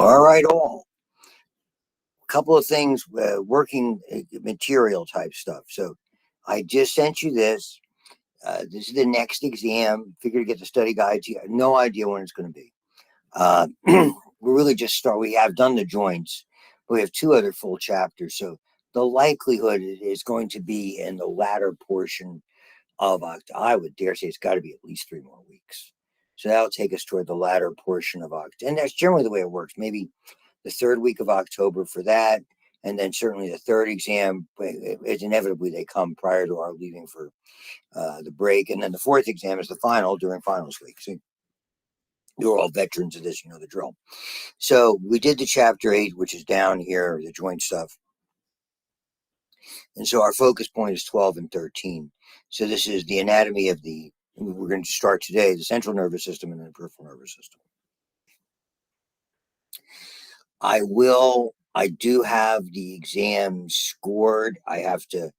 All right, all. A couple of things, working material type stuff. So I just sent you this. This is the next exam. Figure to get the study guide to you. No idea when it's going to be. We're really just start. We have done the joints, but we have two other full chapters. So the likelihood is going to be in the latter portion of October. I would dare say it's got to be at least 3 more weeks. So that'll take us toward the latter portion of October. And that's generally the way it works. Maybe the third week of October for that. And then certainly the third exam, it's inevitably they come prior to our leaving for the break. And then the fourth exam is the final during finals week. So you're all veterans of this, you know the drill. So we did the chapter 8, which is down here, the joint stuff. And so our focus point is 12 and 13. So this is the anatomy of we're going to start today, the central nervous system and the peripheral nervous system. I do have the exams scored. I have to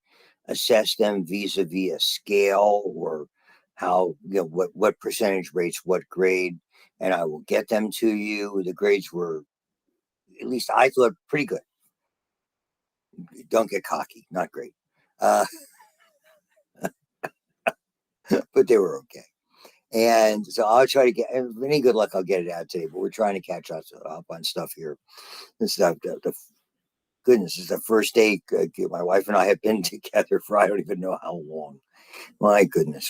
assess them vis-a-vis a scale or how, what percentage rates, what grade, and I will get them to you. The grades were, at least I thought, pretty good. Don't get cocky, not great. But they were okay. And so I'll try to get, if any good luck, I'll get it out today. But we're trying to catch up on stuff here. This stuff, goodness, this is the first day my wife and I have been together for I don't even know how long. My goodness,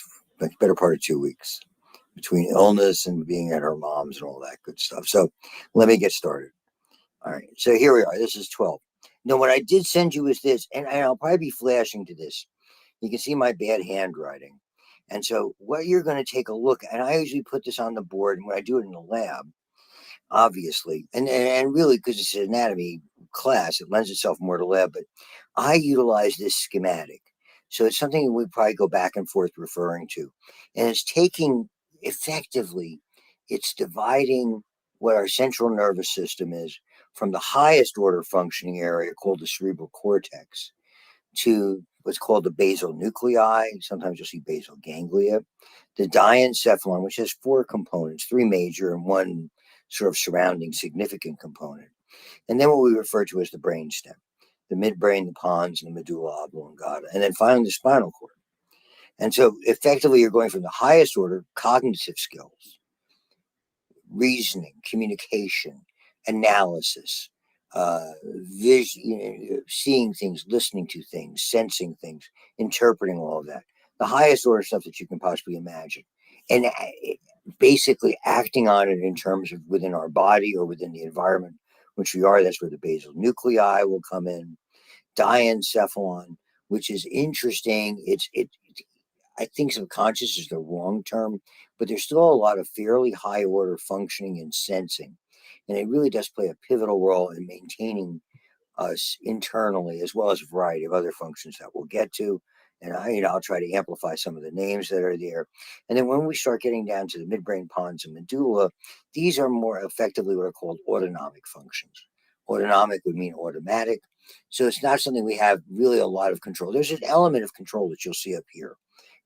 better part of 2 weeks between illness and being at her mom's and all that good stuff. So let me get started. All right, so here we are. This is 12. Now, what I did send you is this, and I'll probably be flashing to this. You can see my bad handwriting. And so what you're going to take a look at, and I usually put this on the board, and when I do it in the lab, obviously, and really because it's an anatomy class, it lends itself more to lab, but I utilize this schematic. So it's something we probably go back and forth referring to. And it's it's dividing what our central nervous system is from the highest order functioning area called the cerebral cortex to what's called the basal nuclei. Sometimes you'll see basal ganglia. The diencephalon, which has 4 components, 3 major and 1 sort of surrounding significant component. And then what we refer to as the brainstem, the midbrain, the pons, and the medulla oblongata. And then finally the spinal cord. And so effectively you're going from the highest order, cognitive skills, reasoning, communication, analysis, vision, seeing things, listening to things, sensing things, interpreting all of that. The highest order stuff that you can possibly imagine. And basically acting on it in terms of within our body or within the environment, which we are. That's where the basal nuclei will come in. Diencephalon, which is interesting. I think subconscious is the wrong term, but there's still a lot of fairly high order functioning and sensing. And it really does play a pivotal role in maintaining us internally, as well as a variety of other functions that we'll get to. And I'll try to amplify some of the names that are there. And then when we start getting down to the midbrain, pons, and medulla, these are more effectively what are called autonomic functions. Autonomic would mean automatic. So it's not something we have really a lot of control. There's an element of control that you'll see up here.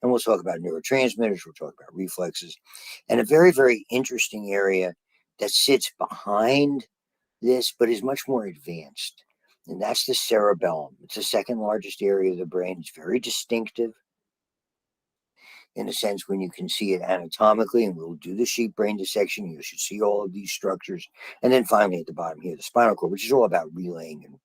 And we'll talk about neurotransmitters, we'll talk about reflexes, and a very, very interesting area that sits behind this, but is much more advanced. And that's the cerebellum. It's the second largest area of the brain. It's very distinctive in a sense when you can see it anatomically, and we'll do the sheep brain dissection. You should see all of these structures. And then finally at the bottom here, the spinal cord, which is all about relaying and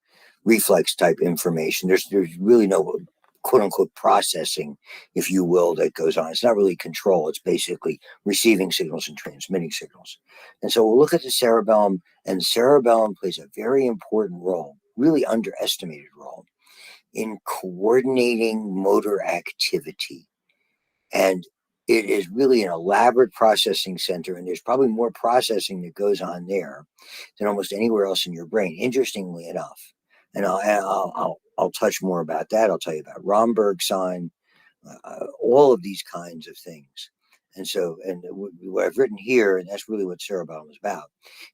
reflex type information. There's really no quote unquote processing, if you will, that goes on. It's not really control. It's basically receiving signals and transmitting signals. And so we'll look at the cerebellum, and the cerebellum plays a very important role, really underestimated role, in coordinating motor activity. And it is really an elaborate processing center, and there's probably more processing that goes on there than almost anywhere else in your brain, interestingly enough. And I'll touch more about that. I'll tell you about Romberg sign, all of these kinds of things. And so, and what I've written here, and that's really what cerebellum is about,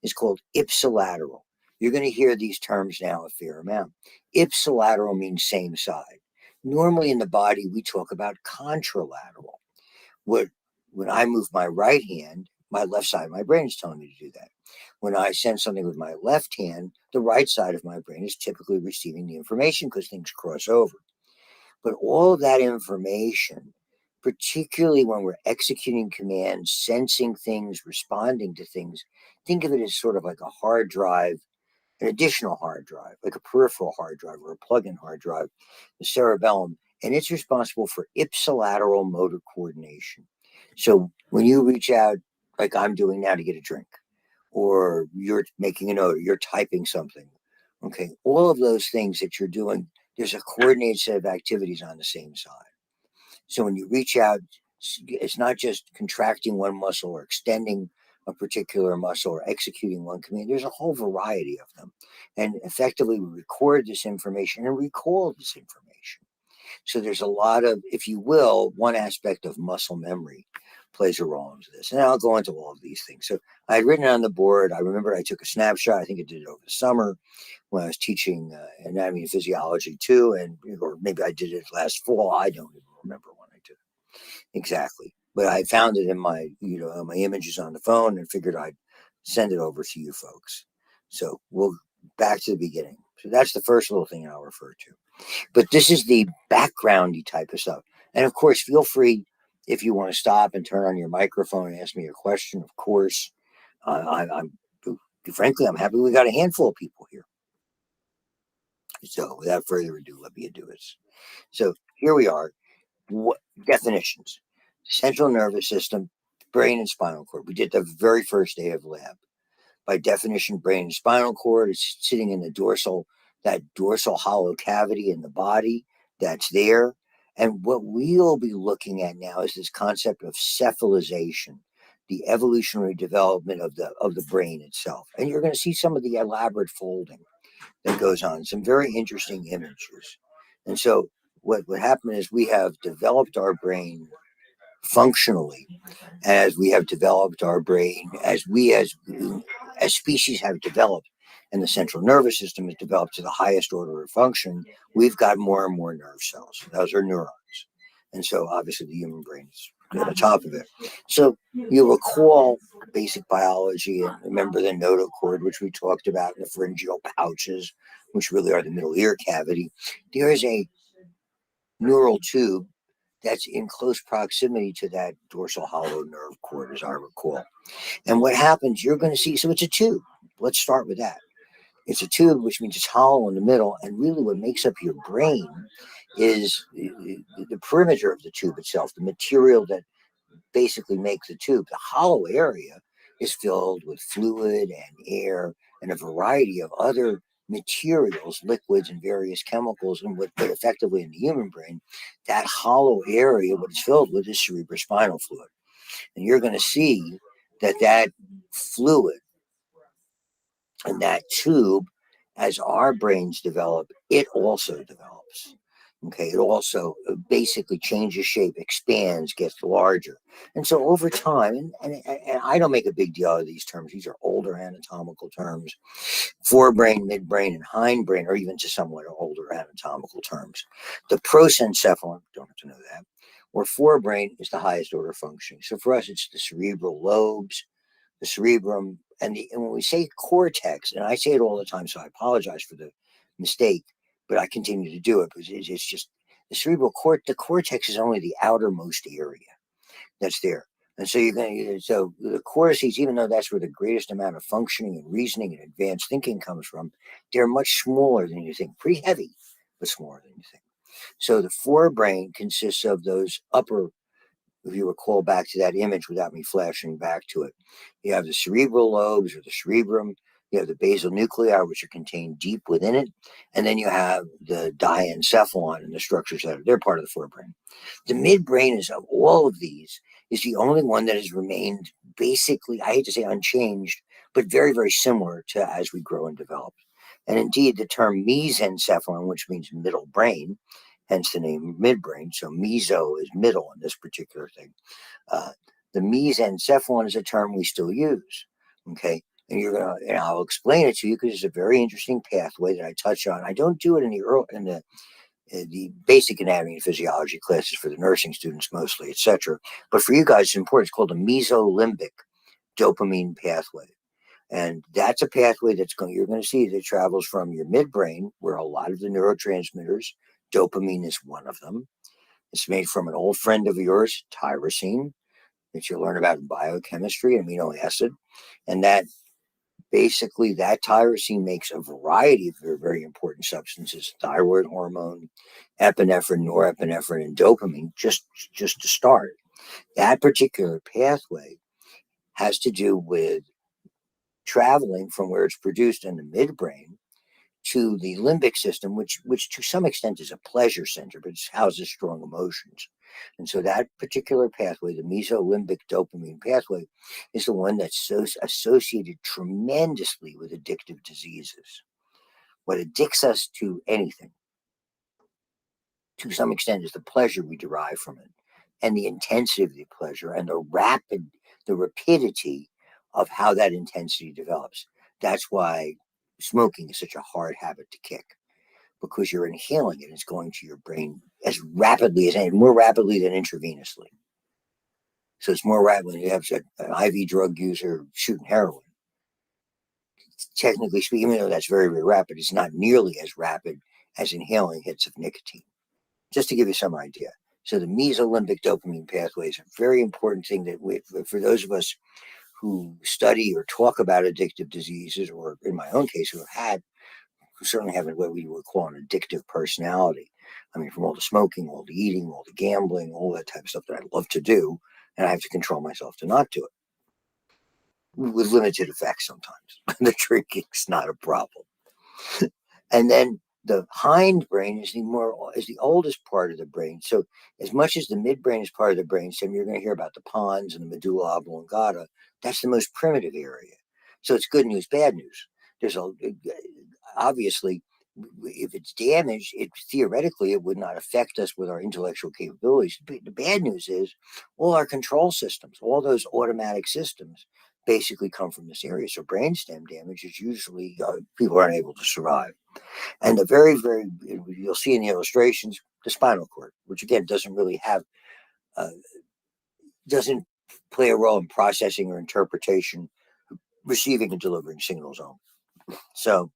is called ipsilateral. You're going to hear these terms now a fair amount. Ipsilateral means same side. Normally in the body, we talk about contralateral. When I move my right hand, my left side of my brain is telling me to do that. When I send something with my left hand, the right side of my brain is typically receiving the information because things cross over. But all of that information, particularly when we're executing commands, sensing things, responding to things, think of it as sort of like a hard drive, an additional hard drive, like a peripheral hard drive or a plug-in hard drive, the cerebellum, and it's responsible for ipsilateral motor coordination. So when you reach out, like I'm doing now to get a drink, or you're making a note, or you're typing something, okay, all of those things that you're doing, there's a coordinated set of activities on the same side. So when you reach out, it's not just contracting one muscle or extending a particular muscle or executing one command. There's a whole variety of them. And effectively, we record this information and recall this information. So there's a lot of, if you will, one aspect of muscle memory plays a role into this. And I'll go into all of these things. So I had written it on the board. I remember I took a snapshot. I think I did it over the summer when I was teaching anatomy and physiology too. And, or maybe I did it last fall. I don't even remember when I did it exactly. But I found it in my, my images on the phone and figured I'd send it over to you folks. So we'll back to the beginning. So that's the first little thing I'll refer to. But this is the backgroundy type of stuff. And of course, feel free if you want to stop and turn on your microphone and ask me a question. Of course, I'm frankly, I'm happy we got a handful of people here. So without further ado, let me do it. So here we are. What definitions? Central nervous system, brain and spinal cord. We did the very first day of lab. By definition, brain and spinal cord is sitting in that dorsal hollow cavity in the body that's there. And what we'll be looking at now is this concept of cephalization, the evolutionary development of the brain itself. And you're going to see some of the elaborate folding that goes on, some very interesting images. And so what happened is we have developed our brain functionally as we have developed our brain, as species have developed, and the central nervous system has developed to the highest order of function. We've got more and more nerve cells. Those are neurons, and so obviously the human brain is at the top of it. So you recall basic biology and remember the notochord, which we talked about, in the pharyngeal pouches, which really are the middle ear cavity. There is a neural tube that's in close proximity to that dorsal hollow nerve cord, as I recall. And what happens, you're going to see, so it's a tube. Let's start with that. It's a tube, which means it's hollow in the middle. And really what makes up your brain is the perimeter of the tube itself, the material that basically makes the tube. The hollow area is filled with fluid and air and a variety of other materials, liquids, and various chemicals. And what effectively in the human brain, that hollow area, what it's filled with is cerebrospinal fluid. And you're going to see that fluid and that tube, as our brains develop, it also develops. Okay, it also basically changes shape, expands, gets larger. And so over time, and I don't make a big deal of these terms, these are older anatomical terms. Forebrain, midbrain, and hindbrain are even to somewhat older anatomical terms. The prosencephalon, don't have to know that, or forebrain is the highest order functioning. So for us, it's the cerebral lobes, the cerebrum, and when we say cortex, and I say it all the time, so I apologize for the mistake, but I continue to do it because it's just the the cortex is only the outermost area that's there. And so so the cortices, even though that's where the greatest amount of functioning and reasoning and advanced thinking comes from, they're much smaller than you think, pretty heavy, but smaller than you think. So the forebrain consists of those upper, if you recall back to that image without me flashing back to it, you have the cerebral lobes or the cerebrum, you have the basal nuclei, which are contained deep within it, and then you have the diencephalon and the structures they're part of the forebrain. The midbrain is, of all of these, is the only one that has remained basically, I hate to say unchanged, but very, very similar to as we grow and develop. And indeed, the term mesencephalon, which means middle brain, hence the name midbrain. So meso is middle in this particular thing. The mesencephalon is a term we still use. Okay. And I'll explain it to you because it's a very interesting pathway that I touch on. I don't do it in the basic anatomy and physiology classes for the nursing students mostly, etc. But for you guys, it's important. It's called a mesolimbic dopamine pathway. And that's a pathway you're going to see that travels from your midbrain, where a lot of the neurotransmitters, dopamine is one of them. It's made from an old friend of yours, tyrosine, that you learn about in biochemistry, amino acid. And that basically, that tyrosine makes a variety of very, very important substances: thyroid hormone, epinephrine, norepinephrine, and dopamine, just to start. That particular pathway has to do with traveling from where it's produced in the midbrain to the limbic system, which to some extent is a pleasure center, but it houses strong emotions. And so that particular pathway, the mesolimbic dopamine pathway, is the one that's so associated tremendously with addictive diseases. What addicts us to anything, to some extent, is the pleasure we derive from it, and the intensity of the pleasure, and the rapidity of how that intensity develops. That's why smoking is such a hard habit to kick, because you're inhaling it. It's going to your brain as rapidly more rapidly than intravenously. So it's more rapid when you have an IV drug user shooting heroin. Technically speaking, even though that's very, very rapid, it's not nearly as rapid as inhaling hits of nicotine. Just to give you some idea. So the mesolimbic dopamine pathway is a very important thing that for those of us who study or talk about addictive diseases, or in my own case, who certainly have what we would call an addictive personality. I mean, from all the smoking, all the eating, all the gambling, all that type of stuff that I love to do, and I have to control myself to not do it, with limited effects sometimes. The drinking's not a problem. And then the hindbrain is the oldest part of the brain. So as much as the midbrain is part of the brainstem, you're going to hear about the pons and the medulla oblongata. That's the most primitive area. So it's good news, bad news. Obviously, if it's damaged, theoretically it would not affect us with our intellectual capabilities. The bad news is all our control systems, all those automatic systems, basically come from this area. So brainstem damage is usually people aren't able to survive. And the very, very, you'll see in the illustrations, the spinal cord, which again doesn't play a role in processing or interpretation, receiving and delivering signals on. So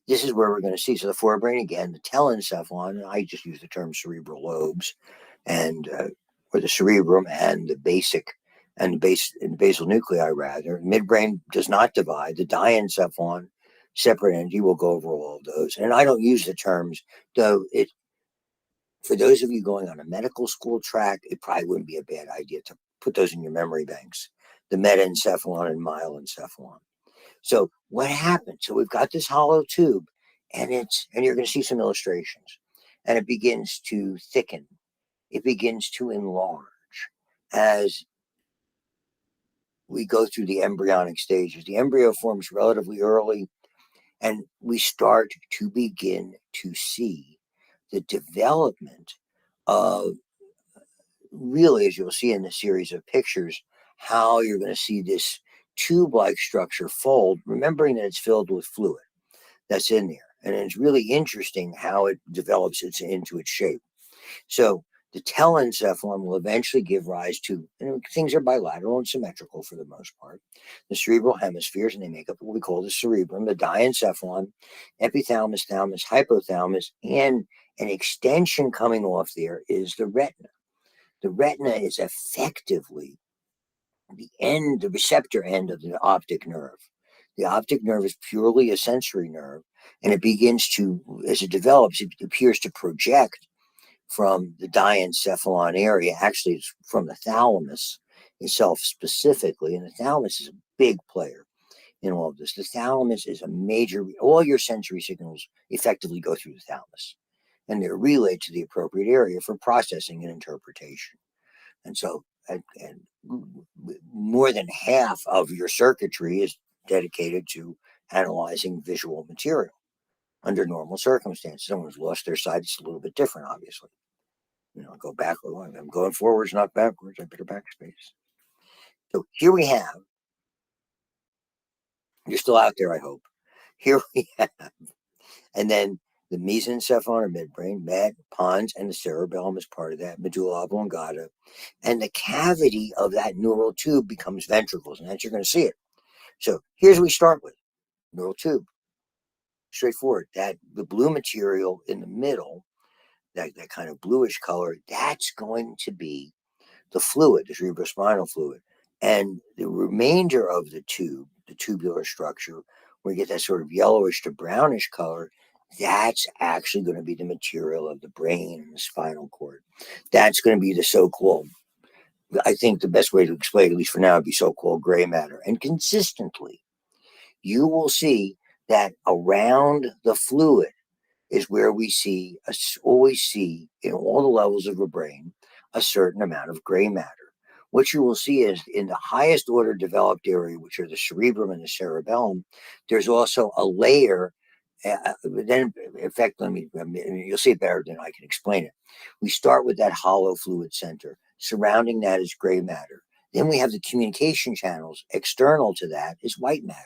this is where we're going to see. So the forebrain, again, the telencephalon, I just use the term cerebral lobes, and or the cerebrum and the basal nuclei, rather. Midbrain does not divide. The diencephalon, separate entity, will go over all of those. And I don't use the terms, though for those of you going on a medical school track, it probably wouldn't be a bad idea to put those in your memory banks, the metencephalon and myelencephalon. So what happened? So we've got this hollow tube, and you're going to see some illustrations, and it begins to thicken. It begins to enlarge as we go through the embryonic stages. The embryo forms relatively early, and we start to begin to see the development of, really, as you'll see in the series of pictures, how you're going to see this tube-like structure fold, remembering that it's filled with fluid that's in there. And it's really interesting how it develops into its shape. So the telencephalon will eventually give rise to, things are bilateral and symmetrical for the most part, the cerebral hemispheres, and they make up what we call the cerebrum, the diencephalon, epithalamus, thalamus, hypothalamus, and an extension coming off there is the retina. The retina is effectively the receptor end of the optic nerve. The optic nerve is purely a sensory nerve, and it begins to, as it develops, it appears to project from the diencephalon area. Actually, it's from the thalamus itself specifically, and the thalamus is a big player in all of this. The thalamus is a major, all your sensory signals effectively go through the thalamus, and they're relayed to the appropriate area for processing and interpretation. And so, and more than half of your circuitry is dedicated to analyzing visual material under normal circumstances. Someone's lost their sight, it's a little bit different, obviously. Go backward. I'm going forwards, not backwards. I better backspace. So here we have, you're still out there, I hope. Here we have, and then the mesencephalon or midbrain, pons, and the cerebellum is part of that, medulla oblongata. And the cavity of that neural tube becomes ventricles, and that's, you're going to see it. So here's what we start with: neural tube. Straightforward. That the blue material in the middle, that kind of bluish color, that's going to be the fluid, the cerebrospinal fluid. And the remainder of the tube, the tubular structure, where you get that sort of yellowish to brownish color, that's actually going to be the material of the brain and the spinal cord. That's going to be the so-called, I think the best way to explain, at least for now, would be so-called gray matter. And consistently, you will see that around the fluid is where we always see in all the levels of the brain a certain amount of gray matter. What you will see is in the highest order developed area, which are the cerebrum and the cerebellum, there's also a layer. Then, in fact, you'll see it better than I can explain it. We start with that hollow fluid center. Surrounding that is gray matter. Then we have the communication channels. External to that is white matter.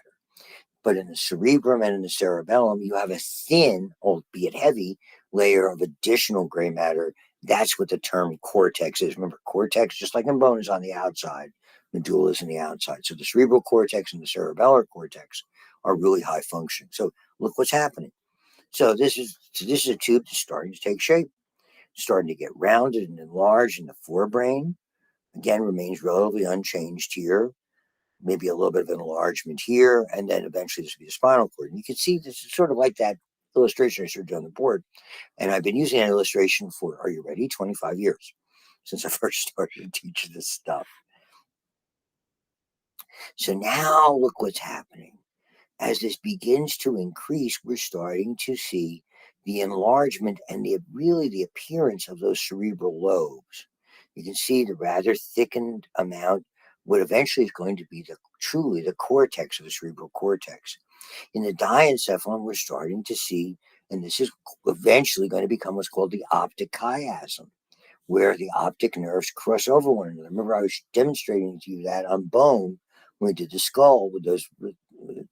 But in the cerebrum and in the cerebellum, you have a thin, albeit heavy, layer of additional gray matter. That's what the term cortex is. Remember, cortex, just like in bone, is on the outside. Medulla is on the outside. So the cerebral cortex and the cerebellar cortex are really high function. So look what's happening. So this is a tube that's starting to take shape, starting to get rounded and enlarged in the forebrain. Again, remains relatively unchanged here. Maybe a little bit of an enlargement here, and then eventually this will be the spinal cord. And you can see this is sort of like that illustration I showed you on the board. And I've been using that illustration for, are you ready, 25 years since I first started to teach this stuff. So now look what's happening. As this begins to increase, we're starting to see the enlargement and the appearance of those cerebral lobes. You can see the rather thickened amount, what eventually is going to be truly the cortex of the cerebral cortex. In the diencephalon, we're starting to see, and this is eventually going to become what's called the optic chiasm, where the optic nerves cross over one another. Remember, I was demonstrating to you that on bone when we did the skull with those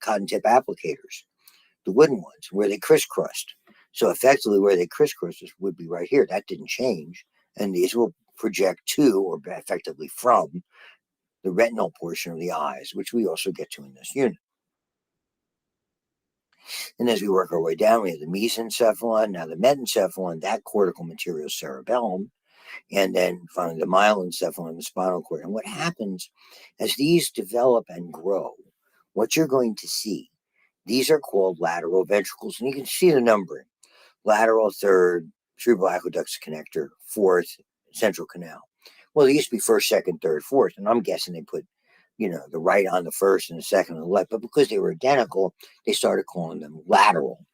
cotton tip applicators, the wooden ones, where they crisscrossed. So effectively, where they crisscrossed would be right here. That didn't change. And these will project to, or effectively from, the retinal portion of the eyes, which we also get to in this unit. And as we work our way down, we have the mesencephalon, now the metencephalon, that cortical material cerebellum, and then finally the myelencephalon, the spinal cord. And what happens as these develop and grow, what you're going to see, these are called lateral ventricles, and you can see the numbering. Lateral, third, cerebral aqueducts connector, fourth, central canal. Well, they used to be first, second, third, fourth, and I'm guessing they put, the right on the first and the second on the left. But because they were identical, they started calling them lateral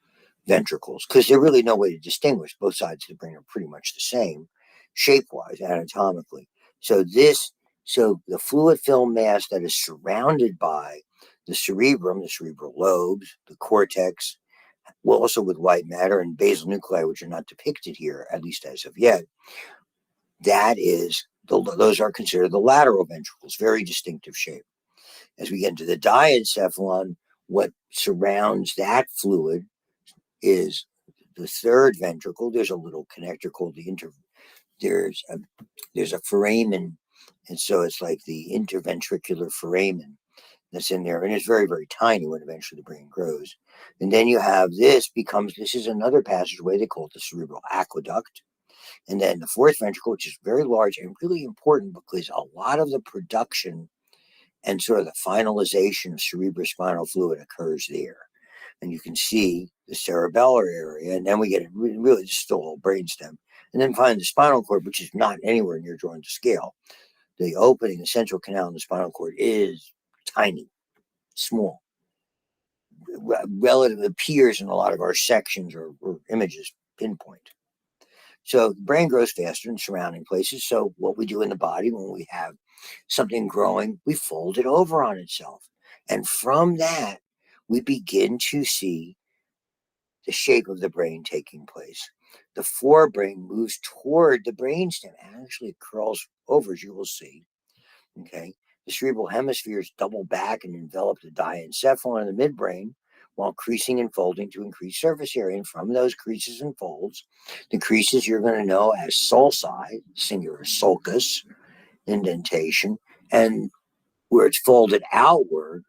ventricles because there's really no way to distinguish. Both sides of the brain are pretty much the same, shape-wise, anatomically. So the fluid film mass that is surrounded by the cerebrum, the cerebral lobes, the cortex, well, also with white matter and basal nuclei, which are not depicted here, at least as of yet, those are considered the lateral ventricles, very distinctive shape. As we get into the diencephalon, what surrounds that fluid is the third ventricle. There's a little connector called there's a foramen, and so it's like the interventricular foramen that's in there, and it's very, very tiny when eventually the brain grows. And then you have this is another passageway. They call it the cerebral aqueduct. And then the fourth ventricle, which is very large and really important because a lot of the production and sort of the finalization of cerebrospinal fluid occurs there. And you can see the cerebellar area, and then we get really just the whole brainstem. And then finally the spinal cord, which is not anywhere near drawing to scale. The opening, the central canal in the spinal cord is tiny, small. Relative appears in a lot of our sections or images, pinpoint. So the brain grows faster in surrounding places. So what we do in the body when we have something growing, we fold it over on itself. And from that, we begin to see the shape of the brain taking place. The forebrain moves toward the brainstem. Actually, it curls over, as you will see. Okay. The cerebral hemispheres double back and envelop the diencephalon and the midbrain while creasing and folding to increase surface area. And from those creases and folds, the creases you're going to know as sulci, singular sulcus, indentation, and where it's folded outward,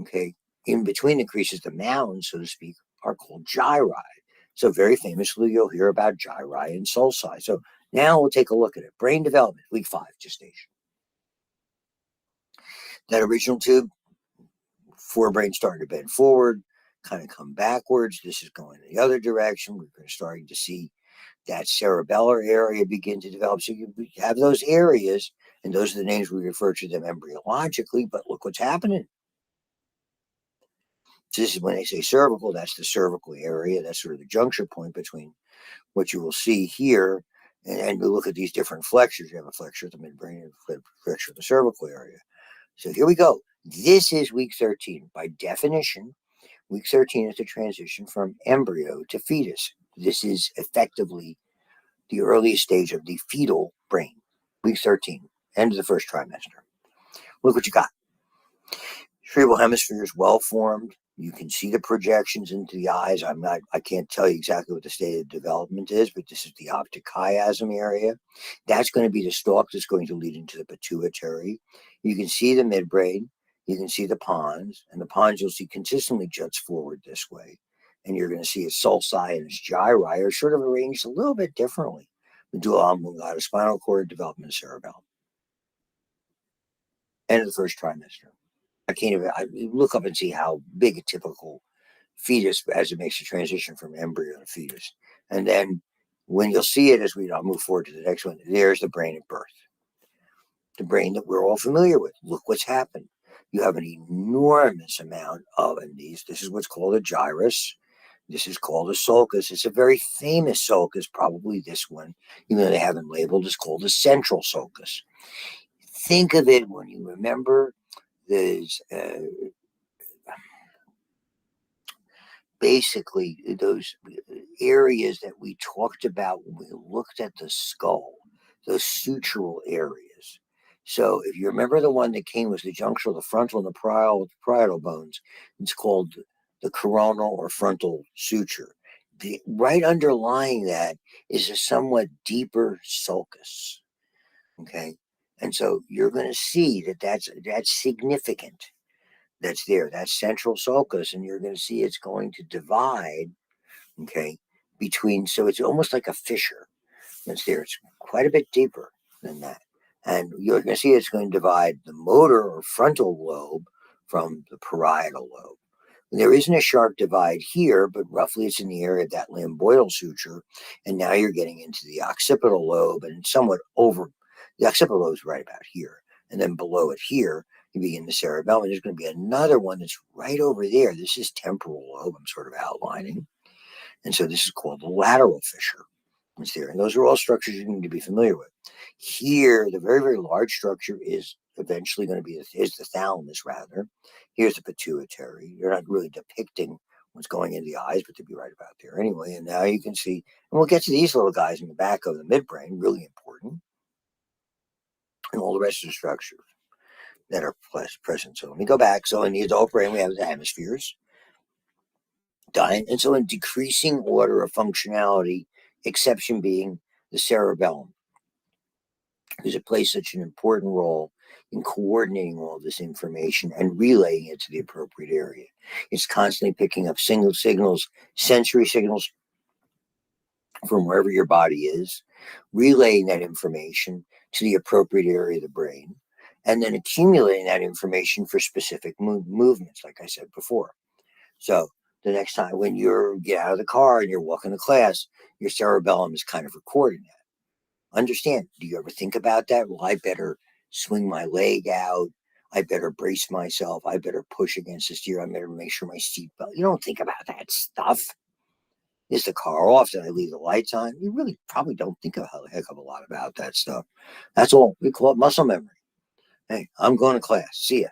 Okay, in between the creases, the mounds, so to speak, are called gyri. So very famously, you'll hear about gyri and sulci. So now we'll take a look at it. Brain development, week 5, gestation. That original tube, forebrain starting to bend forward, kind of come backwards. This is going in the other direction. We're going to starting to see that cerebellar area begin to develop. So you have those areas, and those are the names we refer to them embryologically. But look what's happening. So this is when they say cervical, that's the cervical area. That's sort of the juncture point between what you will see here. And we look at these different flexures. You have a flexure at the midbrain and a flexure at the cervical area. So here we go. This is week 13. By definition, week 13 is the transition from embryo to fetus. This is effectively the earliest stage of the fetal brain. Week 13, end of the first trimester. Look what you got. Cerebral hemisphere is well formed. You can see the projections into the eyes. I can't tell you exactly what the state of development is, but this is the optic chiasm area. That's going to be the stalk that's going to lead into the pituitary. You can see the midbrain. You can see the pons, and the pons you'll see consistently juts forward this way. And you're going to see its sulci and its gyri are sort of arranged a little bit differently. Medulla oblongata, spinal cord, development of cerebellum. End of the first trimester. I can't even look up and see how big a typical fetus as it makes the transition from embryo to fetus. And then when you'll see it, as I'll move forward to the next one, there's the brain at birth. The brain that we're all familiar with. Look what's happened. You have an enormous amount of, and this is what's called a gyrus. This is called a sulcus. It's a very famous sulcus, probably this one, even though they haven't labeled, it's called a central sulcus. Think of it when you remember there's basically those areas that we talked about when we looked at the skull, those sutural areas. So if you remember, the one that came was the junction of the frontal and the parietal bones. It's called the coronal or frontal suture. Right underlying that is a somewhat deeper sulcus. Okay, and so you're going to see that's significant. That's there, that central sulcus, and you're going to see it's going to divide, okay, between, so it's almost like a fissure that's there. It's quite a bit deeper than that. And you're going to see it's going to divide the motor or frontal lobe from the parietal lobe. There isn't a sharp divide here, but roughly it's in the area of that lambdoidal suture. And now you're getting into the occipital lobe and somewhat over, the occipital lobe is right about here. And then below it here, you begin the cerebellum. There's going to be another one that's right over there. This is temporal lobe, I'm sort of outlining. And so this is called the lateral fissure. It's there. And those are all structures you need to be familiar with. Here, the very, very large structure is eventually going to be, is the thalamus, rather. Here's the pituitary. You're not really depicting what's going in the eyes, but to be right about there anyway. And now you can see, and we'll get to these little guys in the back of the midbrain, really important, and all the rest of the structures that are present. So let me go back. So in the adult brain, we have the hemispheres. And so in decreasing order of functionality, exception being the cerebellum, because it plays such an important role in coordinating all this information and relaying it to the appropriate area. It's constantly picking up signals, sensory signals from wherever your body is, relaying that information to the appropriate area of the brain, and then accumulating that information for specific movements, like I said before. So the next time when you get out of the car and you're walking to class, your cerebellum is kind of recording that. Understand, do you ever think about that? Well, I better swing my leg out. I better brace myself. I better push against the steer. I better make sure my seatbelt. You don't think about that stuff. Is the car off? Did I leave the lights on? You really probably don't think a heck of a lot about that stuff. That's all. We call it muscle memory. Hey, I'm going to class. See ya.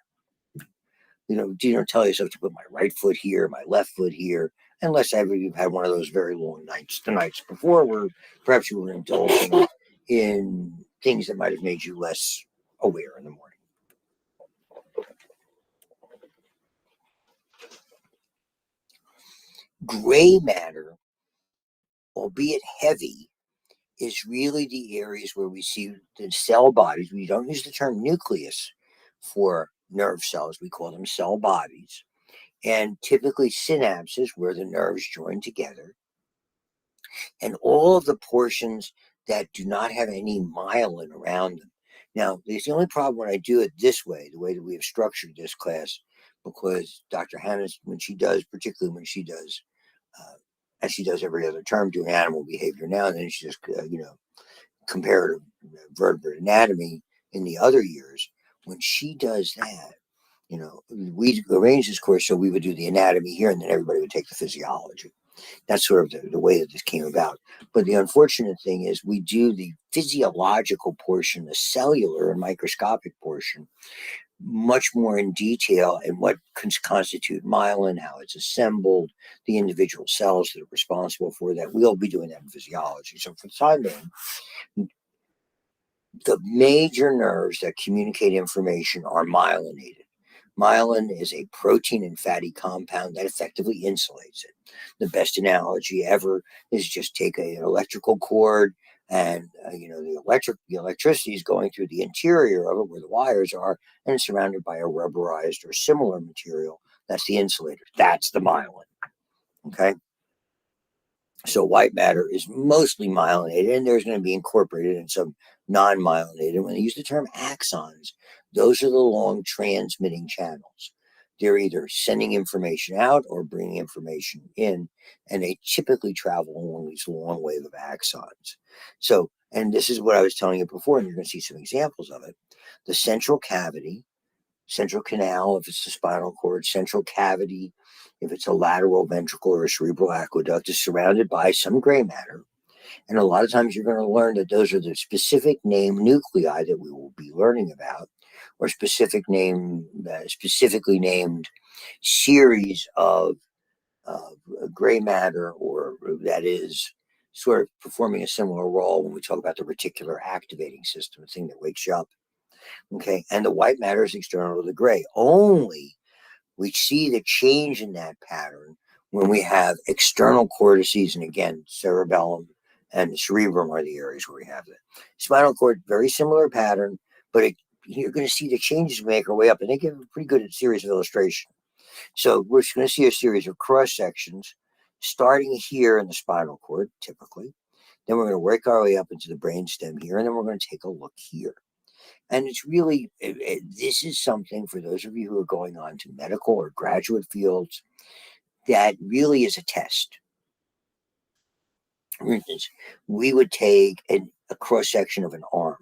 You don't tell yourself to put my right foot here, my left foot here, unless you've had one of those very long nights, the nights before, where perhaps you were indulging in things that might have made you less aware in the morning. Gray matter, albeit heavy, is really the areas where we see the cell bodies. We don't use the term nucleus for nerve cells. We call them cell bodies. And typically synapses where the nerves join together. And all of the portions that do not have any myelin around them. Now, there's the only problem when I do it this way, the way that we have structured this class, because Dr. Hannah, particularly when she does, as she does every other term, doing animal behavior now, and then she just, comparative vertebrate anatomy in the other years. When she does that, we arranged this course so we would do the anatomy here and then everybody would take the physiology. That's sort of the way that this came about. But the unfortunate thing is we do the physiological portion, the cellular and microscopic portion, much more in detail in what constitute myelin, how it's assembled, the individual cells that are responsible for that. We'll be doing that in physiology. So for the time being, the major nerves that communicate information are myelinated. Myelin is a protein and fatty compound that effectively insulates it. The best analogy ever is just take an electrical cord and the electricity is going through the interior of it where the wires are, and it's surrounded by a rubberized or similar material. That's the insulator. That's the myelin. Okay. So white matter is mostly myelinated, and there's going to be incorporated in some non-myelinated. When they use the term axons, those are the long transmitting channels. They're either sending information out or bringing information in, and they typically travel along these long wave of axons. So, and this is what I was telling you before, and you're going to see some examples of it. The central cavity, central canal, if it's the spinal cord, central cavity, if it's a lateral ventricle or a cerebral aqueduct, is surrounded by some gray matter. And a lot of times you're going to learn that those are the specific name nuclei that we will be learning about, or specifically named series of gray matter, or that is sort of performing a similar role when we talk about the reticular activating system, the thing that wakes you up. Okay, and the white matter is external to the gray. Only we see the change in that pattern when we have external cortices, and again, cerebellum and the cerebrum are the areas where we have it. Spinal cord, very similar pattern, but you're going to see the changes make our way up, and they give a pretty good series of illustration. So we're going to see a series of cross sections starting here in the spinal cord, typically. Then we're going to work our way up into the brainstem here, and then we're going to take a look here. And it's really, this is something for those of you who are going on to medical or graduate fields that really is a test. For instance, we would take a cross section of an arm.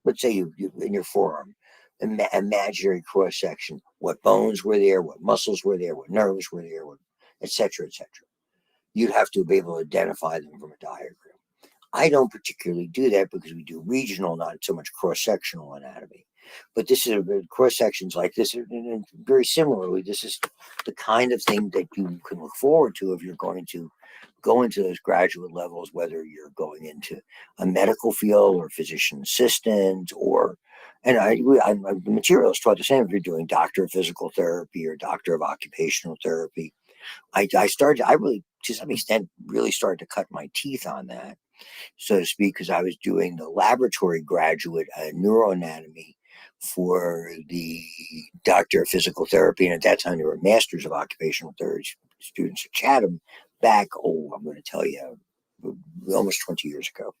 Let's say you in your forearm, imaginary cross section. What bones were there? What muscles were there? What nerves were there? Et cetera, et cetera. You'd have to be able to identify them from a diagram. I don't particularly do that because we do regional, not so much cross-sectional anatomy. But this is cross-sections like this, and very similarly, this is the kind of thing that you can look forward to if you're going to go into those graduate levels, whether you're going into a medical field or physician assistant, and the material is taught the same if you're doing doctor of physical therapy or doctor of occupational therapy. I really, to some extent, really started to cut my teeth on that, so to speak, because I was doing the laboratory graduate neuroanatomy for the doctor of physical therapy. And at that time, there were masters of occupational therapy students at Chatham back, I'm going to tell you, almost 20 years ago.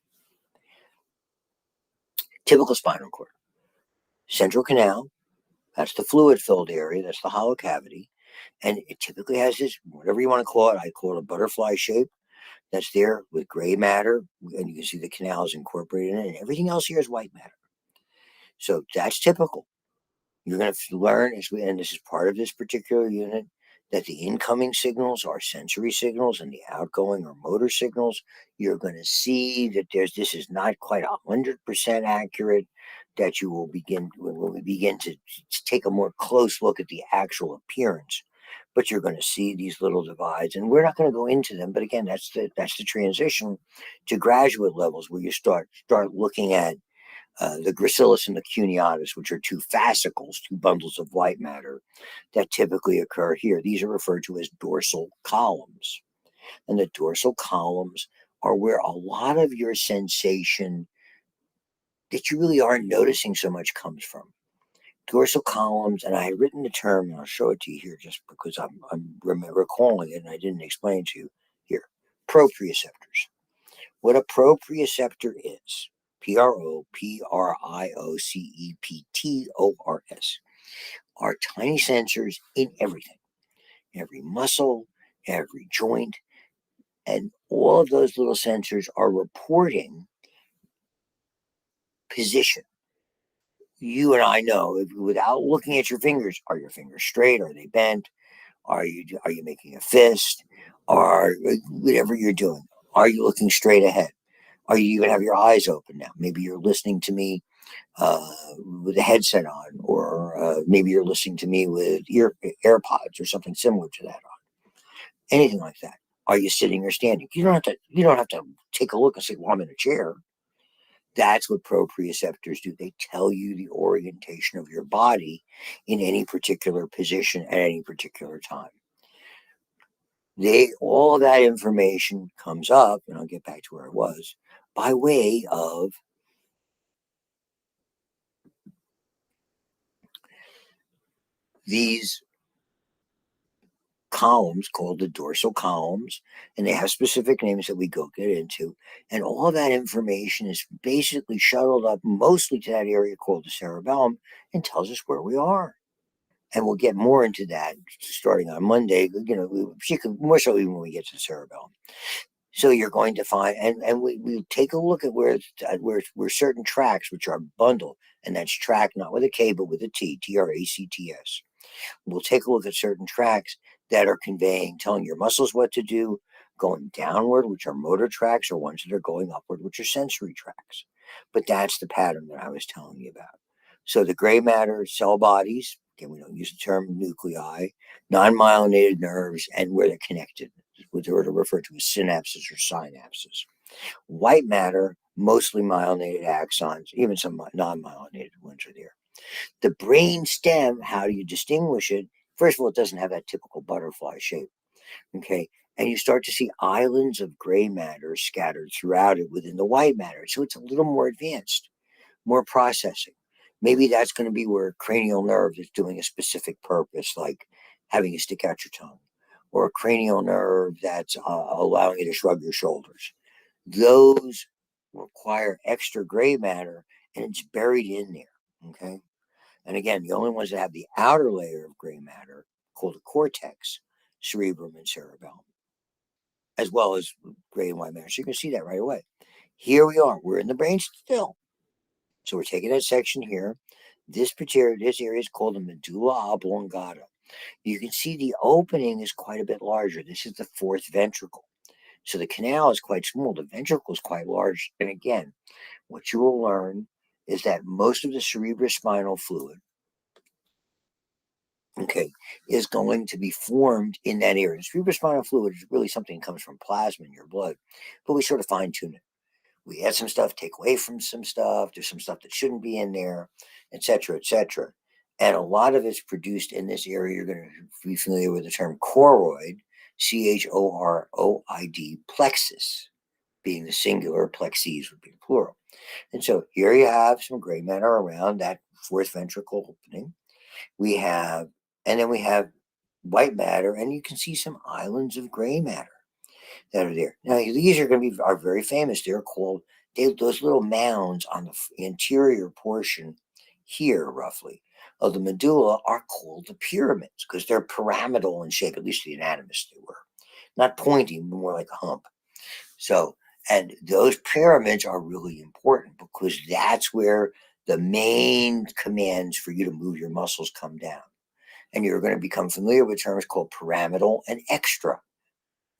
Typical spinal cord. Central canal, that's the fluid-filled area, that's the hollow cavity. And it typically has this, whatever you want to call it, I call it a butterfly shape. That's there with gray matter, and you can see the canals incorporated in it, and everything else here is white matter. So that's typical. You're going to learn, and this is part of this particular unit, that the incoming signals are sensory signals and the outgoing are motor signals. You're going to see that this is not quite 100% accurate, that you will begin, when we begin to take a more close look at the actual appearance. But you're going to see these little divides, and we're not going to go into them. But again, that's the transition to graduate levels, where you start looking at the gracilis and the cuneatus, which are two fascicles, two bundles of white matter that typically occur here. These are referred to as dorsal columns, and the dorsal columns are where a lot of your sensation that you really aren't noticing so much comes from. dorsal columns, and I had written the term, and I'll show it to you here just because I'm recalling it and I didn't explain to you here. Proprioceptors. What a proprioceptor is, proprioceptors, are tiny sensors in everything, every muscle, every joint, and all of those little sensors are reporting position. You and I know, without looking at your fingers, are your fingers straight? Are they bent? Are you making a fist? Or whatever you're doing, are you looking straight ahead? Are you even have your eyes open now? Maybe you're listening to me with a headset on, or maybe you're listening to me with AirPods or something similar to that on. Anything like that. Are you sitting or standing? You don't have to. You don't have to take a look and say, "Well, I'm in a chair." That's what proprioceptors do. They tell you the orientation of your body in any particular position at any particular time. All that information comes up, and I'll get back to where I was, by way of these columns called the dorsal columns, and they have specific names that we go get into. And all that information is basically shuttled up mostly to that area called the cerebellum and tells us where we are. And we'll get more into that starting on Monday, more so even when we get to the cerebellum. So you're going to find, and we take a look at where certain tracks, which are bundled, and that's track not with a K but with a T, TRACTS. We'll take a look at certain tracks that are telling your muscles what to do, going downward, which are motor tracks, or ones that are going upward, which are sensory tracks. But that's the pattern that I was telling you about. So the gray matter cell bodies, again, we don't use the term nuclei, non-myelinated nerves, and where they're connected, what are referred to as synapses or synapses. White matter, mostly myelinated axons, even some non-myelinated ones are there. The brain stem, how do you distinguish it? First of all, it doesn't have that typical butterfly shape. Okay. And you start to see islands of gray matter scattered throughout it within the white matter. So it's a little more advanced, more processing. Maybe that's going to be where a cranial nerve is doing a specific purpose, like having you stick out your tongue, or a cranial nerve that's allowing you to shrug your shoulders. Those require extra gray matter, and it's buried in there. Okay. And again, the only ones that have the outer layer of gray matter, called the cortex, cerebrum, and cerebellum, as well as gray and white matter. So you can see that right away. Here we are. We're in the brain still. So we're taking that section here. This area is called the medulla oblongata. You can see the opening is quite a bit larger. This is the fourth ventricle. So the canal is quite small. The ventricle is quite large. And again, what you will learn is that most of the cerebrospinal fluid, okay, is going to be formed in that area. Cerebrospinal fluid is really something that comes from plasma in your blood, but we sort of fine tune it. We add some stuff, take away from some stuff. There's some stuff that shouldn't be in there, et cetera, et cetera. And a lot of it's produced in this area. You're going to be familiar with the term choroid, CHOROID, plexus, being the singular, plexes would be the plural. And so here you have some gray matter around that fourth ventricle opening. And then we have white matter, and you can see some islands of gray matter that are there. Now, these are very famous. They're called, those little mounds on the anterior portion here, roughly, of the medulla are called the pyramids because they're pyramidal in shape, at least the anatomists they were. Not pointy, but more like a hump. So, and those pyramids are really important because that's where the main commands for you to move your muscles come down. And you're going to become familiar with terms called pyramidal and extra,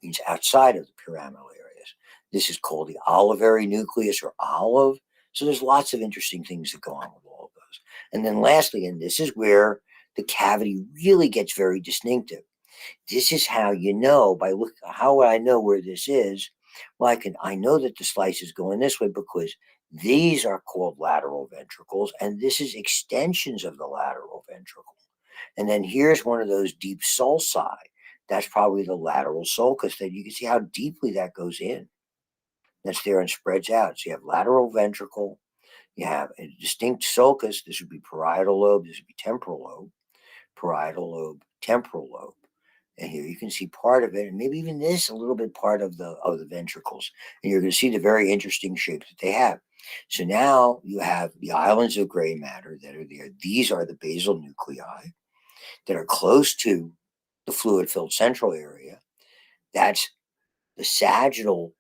means outside of the pyramidal areas. This is called the olivary nucleus or olive. So there's lots of interesting things that go on with all of those. And then lastly, and this is where the cavity really gets very distinctive. This is how you know how would I know where this is? Well, I know that the slice is going this way because these are called lateral ventricles, and this is extensions of the lateral ventricle. And then here's one of those deep sulci. That's probably the lateral sulcus. That you can see how deeply that goes in. That's there and spreads out. So you have lateral ventricle, You have a distinct sulcus. This would be parietal lobe. This would be temporal lobe. Parietal lobe, temporal lobe. And here you can see part of it, and maybe even this a little bit part of the ventricles. And you're going to see the very interesting shape that they have. So now you have the islands of gray matter that are there. These are the basal nuclei that are close to the fluid-filled central area. That's the sagittal.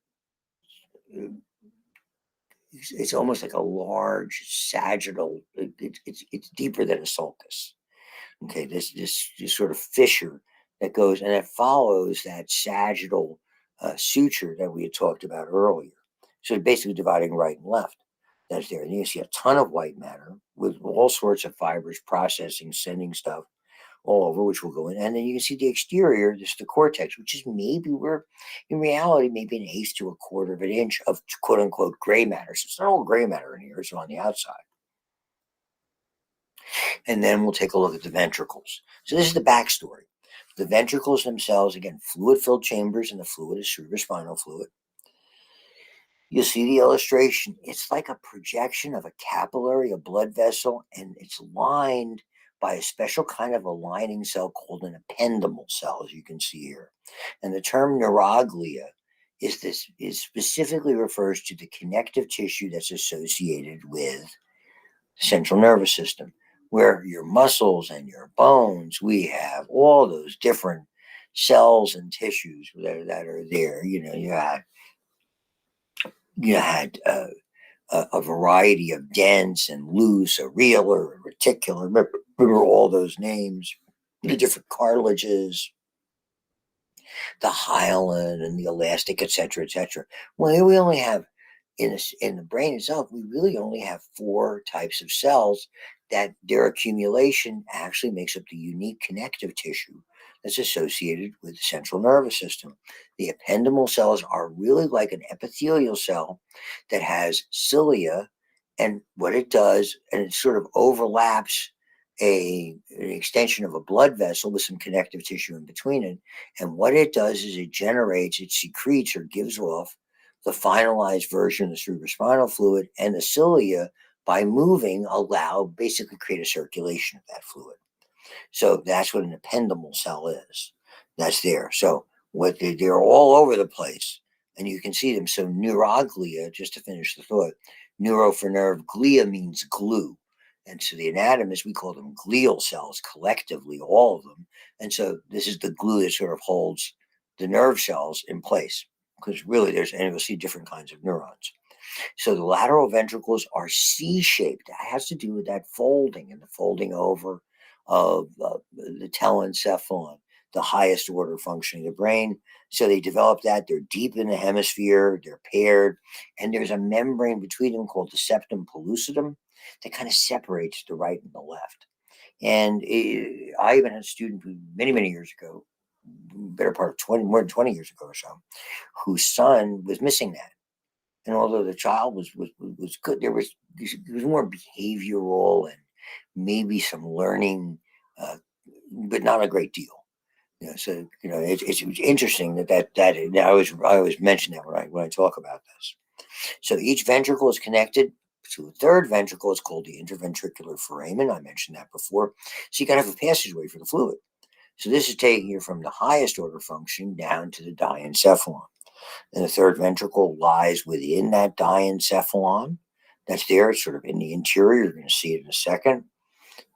It's almost like a large sagittal. It's deeper than a sulcus. Okay, this sort of fissure that goes, and it follows that sagittal suture that we had talked about earlier. So basically dividing right and left. That's there. And you see a ton of white matter with all sorts of fibers processing, sending stuff all over, which will go in. And then you can see the exterior, this is the cortex, which is maybe where, in reality, maybe an eighth to a quarter of an inch of quote unquote gray matter. So it's not all gray matter in here, it's on the outside. And then we'll take a look at the ventricles. So this is the backstory. The ventricles themselves, again, fluid-filled chambers, and the fluid is cerebrospinal fluid. You'll see the illustration. It's like a projection of a capillary, a blood vessel, and it's lined by a special kind of a lining cell called an ependymal cell, as you can see here. And the term neuroglia is specifically refers to the connective tissue that's associated with the central nervous system, where your muscles and your bones, we have all those different cells and tissues that are there. You had a variety of dense and loose, areolar, and reticular. Remember all those names, the different cartilages, the hyaline and the elastic, etc., etc. Well, here we only have in the brain itself, we really only have 4 types of cells that their accumulation actually makes up the unique connective tissue that's associated with the central nervous system. The ependymal cells are really like an epithelial cell that has cilia, and what it does, and it sort of overlaps an extension of a blood vessel with some connective tissue in between it. And what it does is it secretes or gives off the finalized version of the cerebrospinal fluid, and the cilia, by moving, basically create a circulation of that fluid. So that's what an ependymal cell is. That's there. So they're all over the place, and you can see them. So neuroglia, just to finish the thought, neuro for nerve, glia means glue. And so the anatomists, we call them glial cells collectively, all of them. And so this is the glue that sort of holds the nerve cells in place, because really and you'll see different kinds of neurons. So the lateral ventricles are C-shaped. That has to do with that folding and the folding over of the telencephalon, the highest order functioning of the brain. So they develop that. They're deep in the hemisphere. They're paired. And there's a membrane between them called the septum pellucidum that kind of separates the right and the left. And I even had a student who many, many years ago, better part of more than 20 years ago or so, whose son was missing that. And although the child was good, there was more behavioral and maybe some learning, but not a great deal. So it's interesting that I always mention that when I talk about this. So each ventricle is connected to a third ventricle. It's called the interventricular foramen. I mentioned that before. So you got to have a passageway for the fluid. So this is taking you from the highest order function down to the diencephalon. And the third ventricle lies within that diencephalon. That's there. It's sort of in the interior. You're going to see it in a second.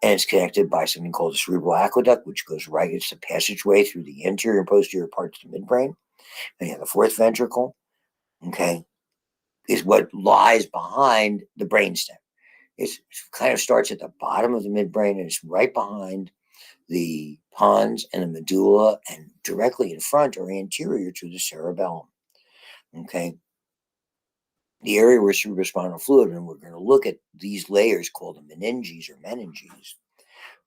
And it's connected by something called the cerebral aqueduct, which goes right. It's the passageway through the anterior and posterior parts of the midbrain. And you have the fourth ventricle, okay, is what lies behind the brainstem. It kind of starts at the bottom of the midbrain, and it's right behind the pons and the medulla, and directly in front or anterior to the cerebellum. Okay. The area where cerebrospinal fluid, and we're going to look at these layers called the meninges or meninges,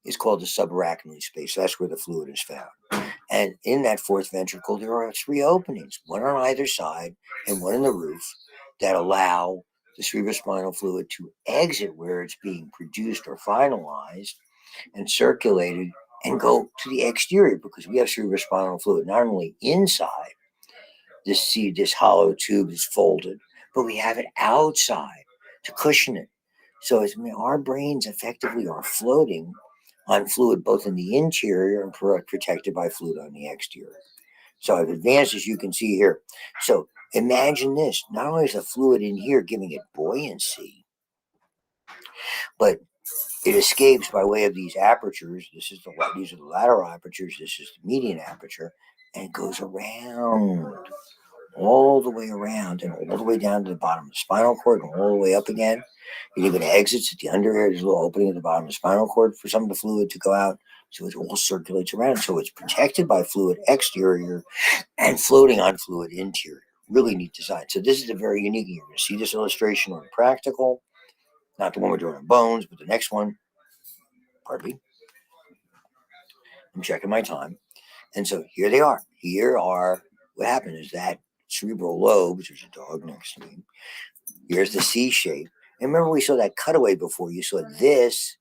is called the subarachnoid space. So that's where the fluid is found. And in that fourth ventricle, there are 3 openings, one on either side and one in the roof, that allow the cerebrospinal fluid to exit where it's being produced or finalized and circulated and go to the exterior, because we have cerebrospinal fluid not only inside this hollow tube is folded, but we have it outside to cushion it. So our brains effectively are floating on fluid both in the interior and protected by fluid on the exterior. So I've advanced, as you can see here. So imagine this. Not only is the fluid in here giving it buoyancy, but it escapes by way of these apertures. These are the lateral apertures. This is the median aperture. And it goes around, all the way around, and all the way down to the bottom of the spinal cord and all the way up again. It even exits at the under ear. There's a little opening at the bottom of the spinal cord for some of the fluid to go out. So it all circulates around. So it's protected by fluid exterior and floating on fluid interior. Really neat design. So this is a very unique. You're going to see this illustration on practical. Not the one we're doing on bones, but the next one. Pardon me. I'm checking my time. And so here they are. What happened is that cerebral lobes, there's a dog next to me. Here's the C shape. And remember we saw that cutaway before. You saw this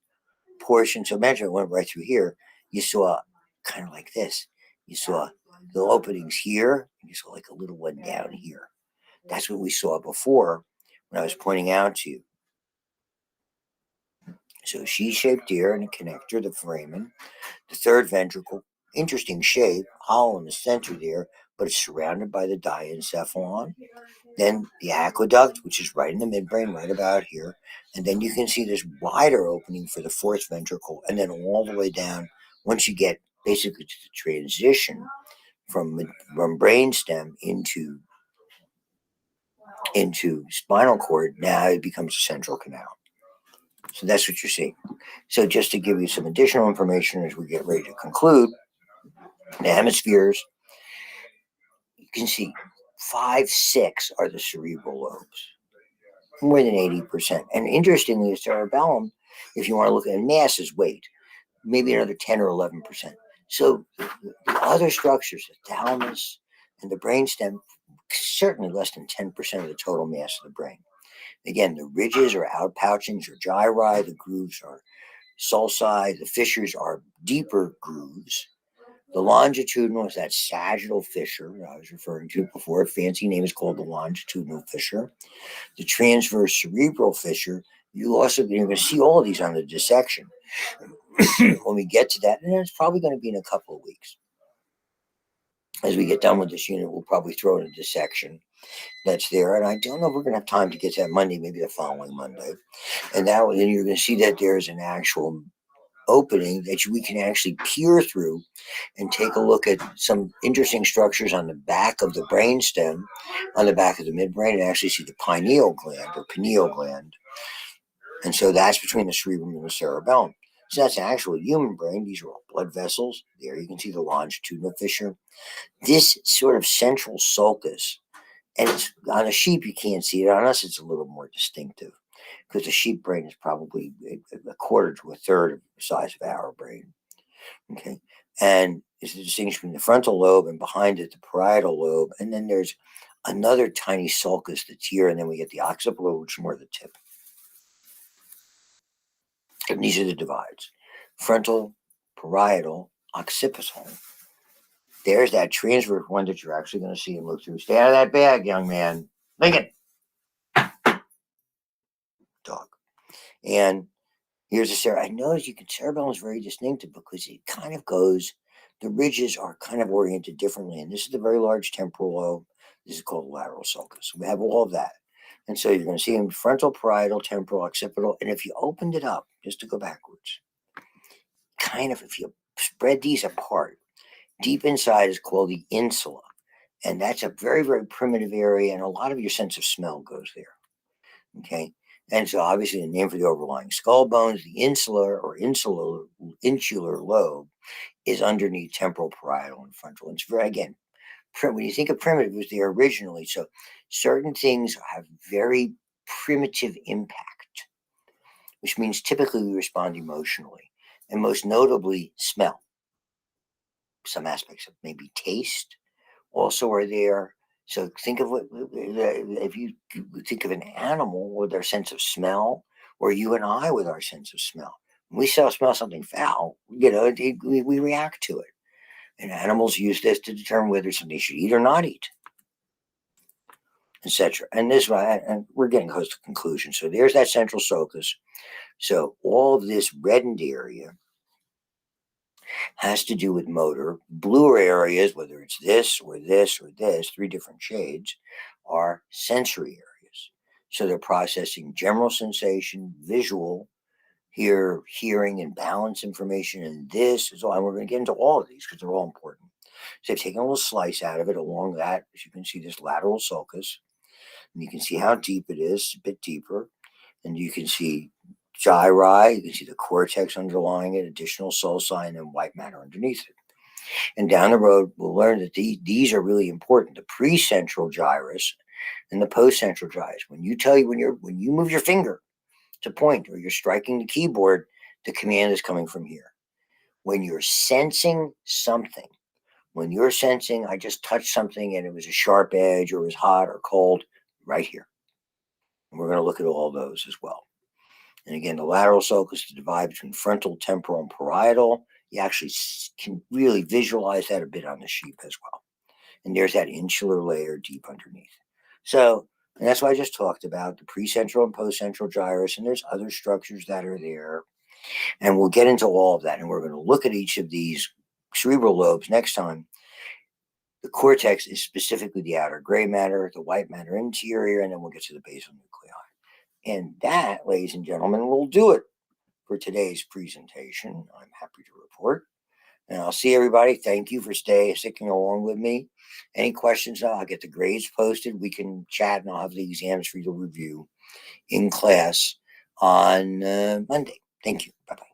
portion. So imagine it went right through here. You saw kind of like this. You saw the openings here. And you saw like a little one down here. That's what we saw before when I was pointing out to you. So C-shaped ear and a connector, the foramen. The third ventricle, interesting shape, hollow in the center there, but it's surrounded by the diencephalon. Then the aqueduct, which is right in the midbrain, right about here. And then you can see this wider opening for the fourth ventricle, and then all the way down, once you get basically to the transition from brainstem into spinal cord, now it becomes a central canal. So that's what you're seeing. So just to give you some additional information as we get ready to conclude, the hemispheres, you can see 5, 6 are the cerebral lobes, more than 80%. And interestingly, the cerebellum, if you want to look at mass, is weight, maybe another 10 or 11%. So the other structures, the thalamus and the brainstem, certainly less than 10% of the total mass of the brain. Again, the ridges are outpouchings or gyri, the grooves are sulci, the fissures are deeper grooves. The longitudinal is that sagittal fissure I was referring to before. A fancy name is called the longitudinal fissure. The transverse cerebral fissure, you're going to see all of these on the dissection when we get to that, and it's probably going to be in a couple of weeks. As we get done with this unit, we'll probably throw in a dissection that's there, and I don't know if we're going to have time to get to that Monday, maybe the following Monday. And then you're going to see that there's an actual opening that we can actually peer through and take a look at some interesting structures on the back of the brainstem, on the back of the midbrain, and actually see the pineal gland or pineal gland. And so that's between the cerebrum and the cerebellum. So that's an actual human brain. These are all blood vessels. There you can see the longitudinal fissure. This sort of central sulcus, and it's on a sheep you can't see it. On us it's a little more distinctive, because the sheep brain is probably a quarter to a third of the size of our brain. Okay. And it's the distinction between the frontal lobe and behind it, the parietal lobe. And then there's another tiny sulcus that's here. And then we get the occipital lobe, which is more the tip. And these are the divides: frontal, parietal, occipital. There's that transverse one that you're actually going to see and look through. Stay out of that bag, young man. Lincoln. Dog. And here's the cerebellum. I notice cerebellum is very distinctive because it kind of goes, the ridges are kind of oriented differently. And this is the very large temporal lobe. This is called lateral sulcus. We have all of that. And so you're going to see in frontal, parietal, temporal, occipital. And if you opened it up, just to go backwards, kind of if you spread these apart, deep inside is called the insula. And that's a very, very primitive area. And a lot of your sense of smell goes there. Okay. And so obviously the name for the overlying skull bones, the insular lobe, is underneath temporal, parietal, and frontal. And it's very, again, when you think of primitive, it was there originally. So certain things have very primitive impact, which means typically we respond emotionally, and most notably smell. Some aspects of maybe taste also are there. So think of if you think of an animal with their sense of smell, or you and I with our sense of smell. When we smell something foul, we react to it. And animals use this to determine whether something should eat or not eat. etc. And this one, and we're getting close to conclusion. So there's that central sulcus. So all of this reddened area has to do with motor. Bluer areas, whether it's this or this or this, three different shades, are sensory areas. So they're processing general sensation, visual, hearing, and balance information. And this is all, and we're going to get into all of these because they're all important. So I've taken a little slice out of it along that, as you can see, this lateral sulcus. And you can see how deep it is, a bit deeper. And you can see gyri, you can see the cortex underlying it, additional sulci, and white matter underneath it. And down the road, we'll learn that these are really important. The precentral gyrus and the postcentral gyrus. When you move your finger to point or you're striking the keyboard, the command is coming from here. When you're sensing something, when you're sensing, I just touched something and it was a sharp edge or it was hot or cold, right here. And we're going to look at all those as well. And again, the lateral sulcus is divided between frontal, temporal, and parietal. You actually can really visualize that a bit on the sheep as well. And there's that insular layer deep underneath. So, and that's what I just talked about, the precentral and postcentral gyrus, and there's other structures that are there. And we'll get into all of that, and we're going to look at each of these cerebral lobes next time. The cortex is specifically the outer gray matter, the white matter interior, and then we'll get to the basal nuclei. And that, ladies and gentlemen, will do it for today's presentation. I'm happy to report. And I'll see everybody. Thank you for sticking along with me. Any questions? I'll get the grades posted. We can chat, and I'll have the exams for you to review in class on Monday. Thank you. Bye-bye.